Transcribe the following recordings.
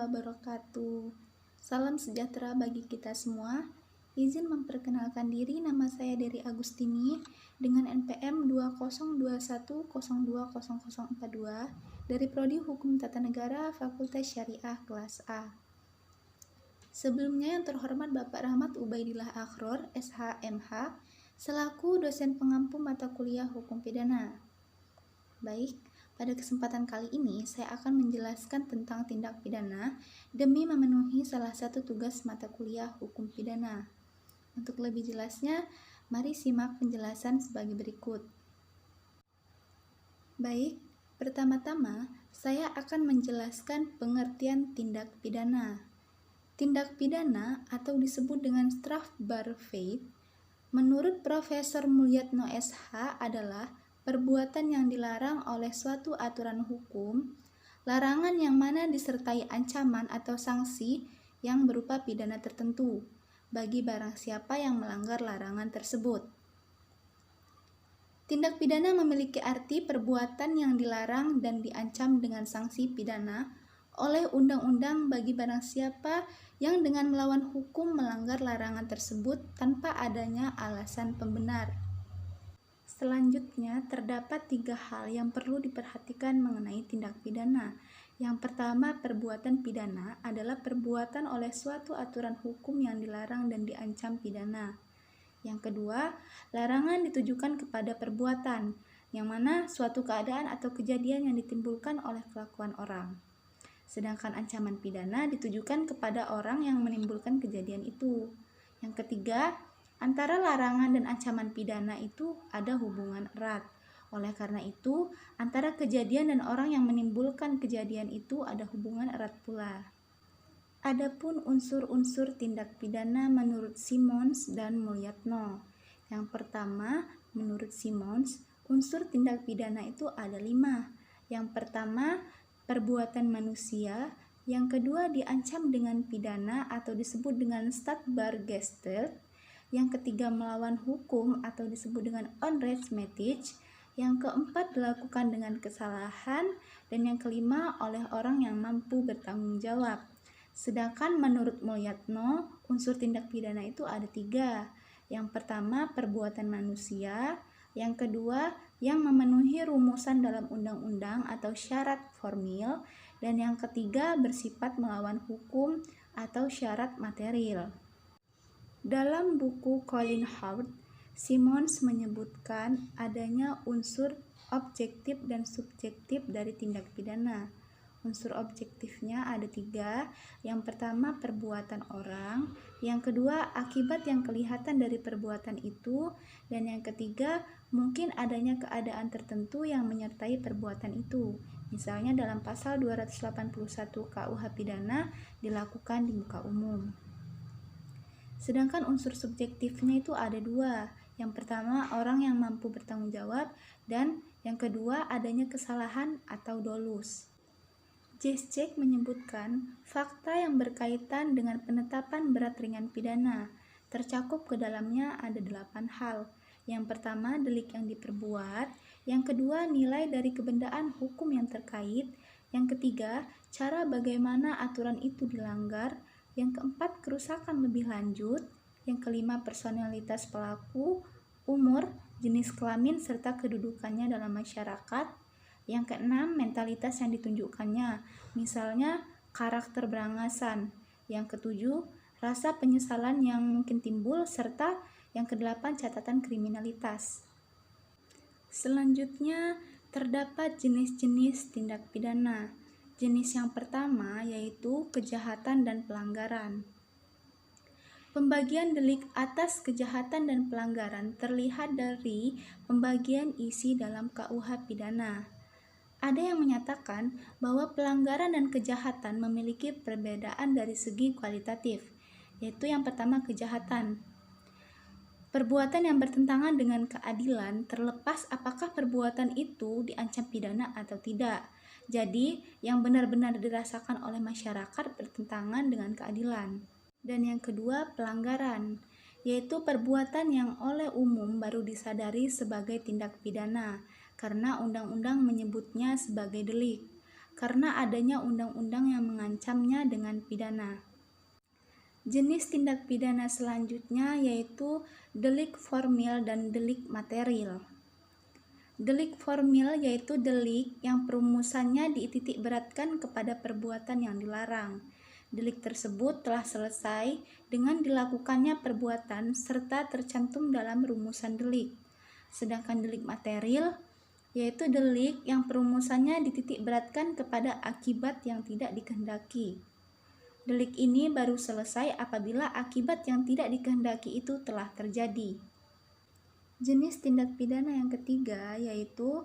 wabarakatuh. Salam sejahtera bagi kita semua. Izin memperkenalkan diri, nama saya Dery Agustini dengan NPM 2021020042 dari Prodi Hukum Tata Negara Fakultas Syariah kelas A. Sebelumnya yang terhormat Bapak Rahmat Ubaidillah Akhror, SH.MH, selaku dosen pengampu mata kuliah Hukum Pidana. Baik, pada kesempatan kali ini saya akan menjelaskan tentang tindak pidana demi memenuhi salah satu tugas mata kuliah Hukum Pidana. Untuk lebih jelasnya, mari simak penjelasan sebagai berikut. Baik, pertama-tama saya akan menjelaskan pengertian tindak pidana. Tindak pidana atau disebut dengan Strafbarfeit, menurut Profesor Mulyatno SH adalah perbuatan yang dilarang oleh suatu aturan hukum, larangan yang mana disertai ancaman atau sanksi yang berupa pidana tertentu bagi barang siapa yang melanggar larangan tersebut. Tindak pidana memiliki arti perbuatan yang dilarang dan diancam dengan sanksi pidana oleh undang-undang bagi barang siapa yang dengan melawan hukum melanggar larangan tersebut tanpa adanya alasan pembenar. Selanjutnya, terdapat 3 hal yang perlu diperhatikan mengenai tindak pidana. Yang pertama, perbuatan pidana adalah perbuatan oleh suatu aturan hukum yang dilarang dan diancam pidana. Yang kedua, larangan ditujukan kepada perbuatan, yang mana suatu keadaan atau kejadian yang ditimbulkan oleh kelakuan orang. Sedangkan ancaman pidana ditujukan kepada orang yang menimbulkan kejadian itu. Yang ketiga, antara larangan dan ancaman pidana itu ada hubungan erat. Oleh karena itu, antara kejadian dan orang yang menimbulkan kejadian itu ada hubungan erat pula. Adapun unsur-unsur tindak pidana menurut Simons dan Mulyatno. Yang pertama, menurut Simons, unsur tindak pidana itu ada 5. Yang pertama, perbuatan manusia. Yang kedua, diancam dengan pidana atau disebut dengan Strafbargestalt. Yang ketiga, melawan hukum atau disebut dengan Onrechtmatig. Yang keempat, dilakukan dengan kesalahan. Dan yang kelima, oleh orang yang mampu bertanggung jawab. Sedangkan menurut Mulyatno, unsur tindak pidana itu ada 3. Yang pertama, perbuatan manusia. Yang kedua, yang memenuhi rumusan dalam undang-undang atau syarat formil. Dan yang ketiga, bersifat melawan hukum atau syarat material. Dalam buku Colin Howard, Simons menyebutkan adanya unsur objektif dan subjektif dari tindak pidana. Unsur objektifnya ada 3. Yang pertama, perbuatan orang. Yang kedua, akibat yang kelihatan dari perbuatan itu. Dan yang ketiga, mungkin adanya keadaan tertentu yang menyertai perbuatan itu. Misalnya dalam pasal 281 KUH Pidana dilakukan di muka umum. Sedangkan unsur subjektifnya itu ada 2. Yang pertama, orang yang mampu bertanggung jawab. Dan yang kedua, adanya kesalahan atau dolus. Jeschek menyebutkan fakta yang berkaitan dengan penetapan berat ringan pidana. Tercakup ke dalamnya ada 8 hal. Yang pertama, delik yang diperbuat. Yang kedua, nilai dari kebendaan hukum yang terkait. Yang ketiga, cara bagaimana aturan itu dilanggar. Yang keempat, kerusakan lebih lanjut. Yang kelima, personalitas pelaku, umur, jenis kelamin, serta kedudukannya dalam masyarakat. Yang keenam, mentalitas yang ditunjukkannya, misalnya karakter berangasan. Yang ketujuh, rasa penyesalan yang mungkin timbul, serta yang kedelapan, catatan kriminalitas. Selanjutnya, terdapat jenis-jenis tindak pidana. Jenis yang pertama yaitu kejahatan dan pelanggaran. Pembagian delik atas kejahatan dan pelanggaran terlihat dari pembagian isi dalam KUH Pidana. Ada yang menyatakan bahwa pelanggaran dan kejahatan memiliki perbedaan dari segi kualitatif, yaitu yang pertama kejahatan. Perbuatan yang bertentangan dengan keadilan terlepas apakah perbuatan itu diancam pidana atau tidak. Jadi, yang benar-benar dirasakan oleh masyarakat bertentangan dengan keadilan. Dan yang kedua, pelanggaran, yaitu perbuatan yang oleh umum baru disadari sebagai tindak pidana, karena undang-undang menyebutnya sebagai delik. karena adanya undang-undang yang mengancamnya dengan pidana. Jenis tindak pidana selanjutnya yaitu delik formil dan delik material. Delik formil yaitu delik yang perumusannya dititik beratkan kepada perbuatan yang dilarang. Delik tersebut telah selesai dengan dilakukannya perbuatan serta tercantum dalam rumusan delik. Sedangkan delik material yaitu delik yang perumusannya dititik beratkan kepada akibat yang tidak dikehendaki. Delik ini baru selesai apabila akibat yang tidak dikehendaki itu telah terjadi. Jenis tindak pidana yang ketiga yaitu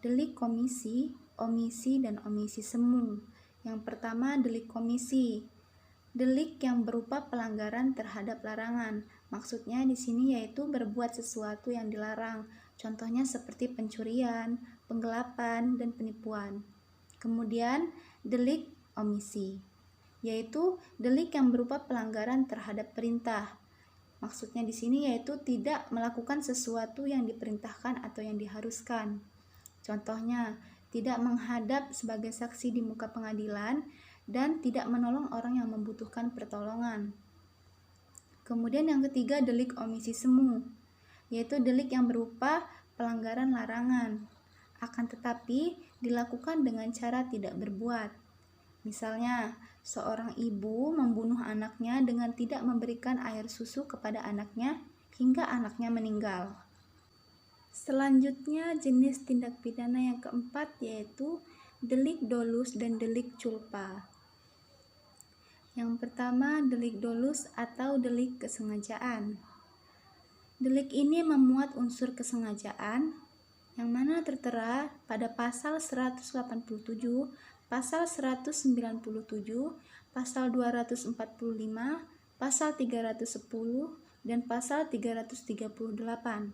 delik komisi, omisi, dan omisi semu. Yang pertama, delik komisi. Delik yang berupa pelanggaran terhadap larangan. Maksudnya di sini yaitu berbuat sesuatu yang dilarang. Contohnya seperti pencurian, penggelapan, dan penipuan. Kemudian, delik omisi, yaitu delik yang berupa pelanggaran terhadap perintah. Maksudnya di sini yaitu tidak melakukan sesuatu yang diperintahkan atau yang diharuskan. Contohnya, tidak menghadap sebagai saksi di muka pengadilan dan tidak menolong orang yang membutuhkan pertolongan. Kemudian yang ketiga, delik omisi semu, yaitu delik yang berupa pelanggaran larangan, akan tetapi dilakukan dengan cara tidak berbuat. Misalnya, seorang ibu membunuh anaknya dengan tidak memberikan air susu kepada anaknya hingga anaknya meninggal. Selanjutnya, jenis tindak pidana yang keempat yaitu delik dolus dan delik culpa. Yang pertama, delik dolus atau delik kesengajaan. Delik ini memuat unsur kesengajaan yang mana tertera pada pasal 187, pasal 197, pasal 245, pasal 310, dan pasal 338.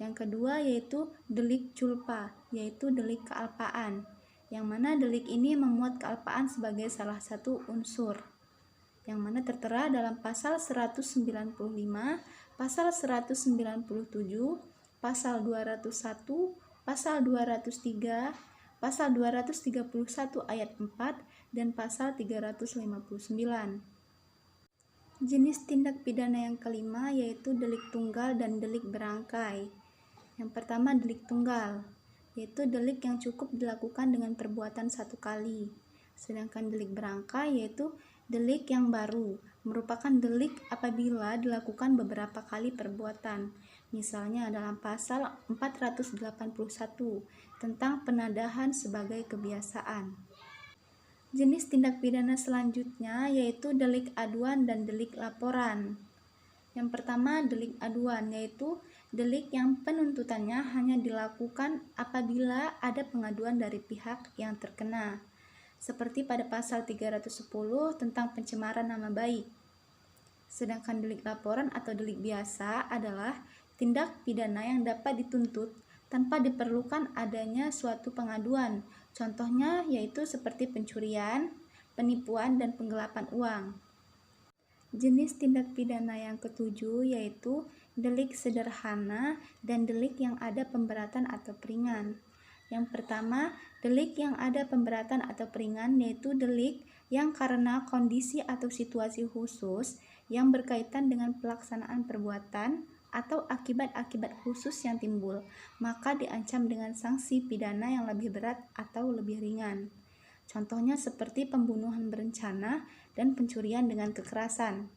Yang kedua yaitu delik culpa, yaitu delik kealpaan, yang mana delik ini memuat kealpaan sebagai salah satu unsur, yang mana tertera dalam pasal 195, pasal 197, pasal 201, pasal 203, pasal 231 ayat 4, dan pasal 359. Jenis tindak pidana yang kelima yaitu delik tunggal dan delik berangkai. Yang pertama, delik tunggal, yaitu delik yang cukup dilakukan dengan perbuatan satu kali. Sedangkan delik berangkai yaitu delik yang baru, merupakan delik apabila dilakukan beberapa kali perbuatan. Misalnya dalam pasal 481 tentang penadahan sebagai kebiasaan. Jenis tindak pidana selanjutnya yaitu delik aduan dan delik laporan. Yang pertama, delik aduan, yaitu delik yang penuntutannya hanya dilakukan apabila ada pengaduan dari pihak yang terkena, seperti pada pasal 310 tentang pencemaran nama baik. Sedangkan delik laporan atau delik biasa adalah tindak pidana yang dapat dituntut tanpa diperlukan adanya suatu pengaduan. Contohnya yaitu seperti pencurian, penipuan, dan penggelapan uang. Jenis tindak pidana yang ketujuh yaitu delik sederhana dan delik yang ada pemberatan atau peringan. Yang pertama, delik yang ada pemberatan atau peringan yaitu delik yang karena kondisi atau situasi khusus yang berkaitan dengan pelaksanaan perbuatan atau akibat-akibat khusus yang timbul, maka diancam dengan sanksi pidana yang lebih berat atau lebih ringan. Contohnya seperti pembunuhan berencana dan pencurian dengan kekerasan.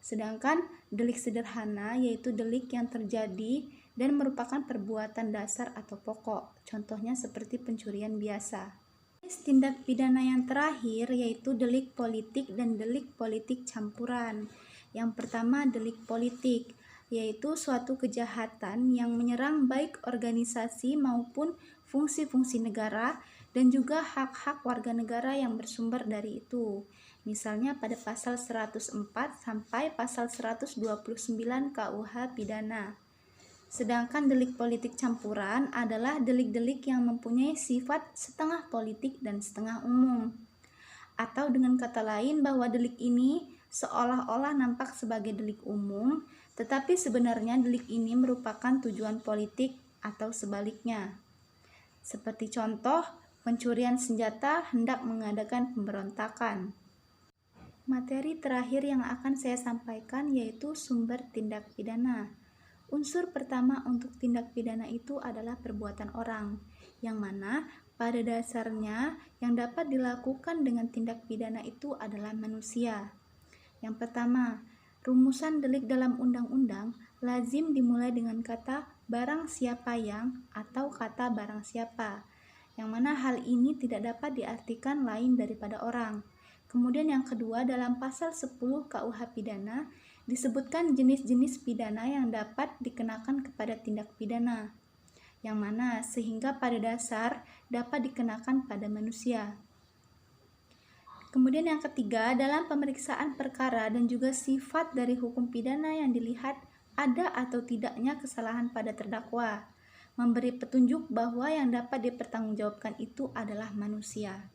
Sedangkan delik sederhana yaitu delik yang terjadi dan merupakan perbuatan dasar atau pokok. Contohnya seperti pencurian biasa. Tindak pidana yang terakhir yaitu delik politik dan delik politik campuran. Yang pertama, delik politik, yaitu suatu kejahatan yang menyerang baik organisasi maupun fungsi-fungsi negara dan juga hak-hak warga negara yang bersumber dari itu. Misalnya pada pasal 104 sampai pasal 129 KUH pidana. Sedangkan delik politik campuran adalah delik-delik yang mempunyai sifat setengah politik dan setengah umum. Atau dengan kata lain bahwa delik ini seolah-olah nampak sebagai delik umum, tetapi sebenarnya delik ini merupakan tujuan politik atau sebaliknya. Seperti contoh, pencurian senjata, hendak mengadakan pemberontakan. Materi terakhir yang akan saya sampaikan yaitu sumber tindak pidana. Unsur pertama untuk tindak pidana itu adalah perbuatan orang, yang mana pada dasarnya yang dapat dilakukan dengan tindak pidana itu adalah manusia. Yang pertama, rumusan delik dalam undang-undang lazim dimulai dengan kata barang siapa yang atau kata barang siapa, yang mana hal ini tidak dapat diartikan lain daripada orang. Kemudian yang kedua, dalam pasal 10 KUH pidana disebutkan jenis-jenis pidana yang dapat dikenakan kepada tindak pidana, yang mana sehingga pada dasar dapat dikenakan pada manusia. Kemudian yang ketiga, dalam pemeriksaan perkara dan juga sifat dari hukum pidana yang dilihat ada atau tidaknya kesalahan pada terdakwa, memberi petunjuk bahwa yang dapat dipertanggungjawabkan itu adalah manusia.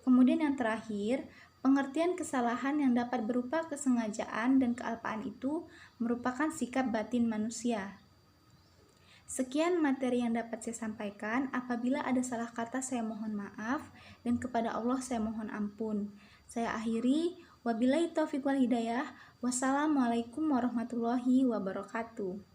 Kemudian yang terakhir, pengertian kesalahan yang dapat berupa kesengajaan dan kealpaan itu merupakan sikap batin manusia. Sekian materi yang dapat saya sampaikan. Apabila ada salah kata saya mohon maaf, dan kepada Allah saya mohon ampun. Saya akhiri, wabillahi taufiq wal hidayah. Wassalamualaikum warahmatullahi wabarakatuh.